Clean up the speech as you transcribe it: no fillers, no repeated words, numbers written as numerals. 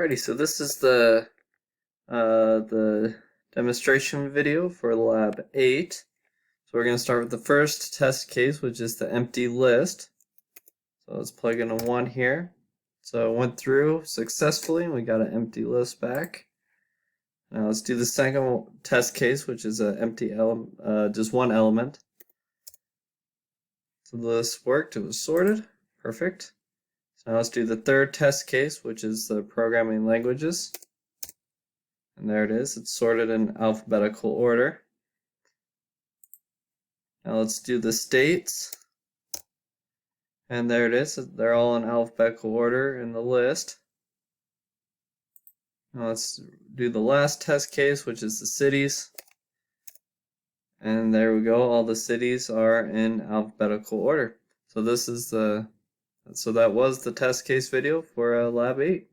Alrighty, so this is the demonstration video for Lab 8. So we're going to start with the first test case, which is the empty list. So let's plug in a 1 here. So it went through successfully, and we got an empty list back. Now let's do the second test case, which is an empty element, just one element. So the list worked, it was sorted, perfect. So now let's do the third test case, which is the programming languages. And there it is, it's sorted in alphabetical order. Now let's do the states. And there it is, they're all in alphabetical order in the list. Now let's do the last test case, which is the cities. And there we go, all the cities are in alphabetical order. So that was the test case video for Lab 8.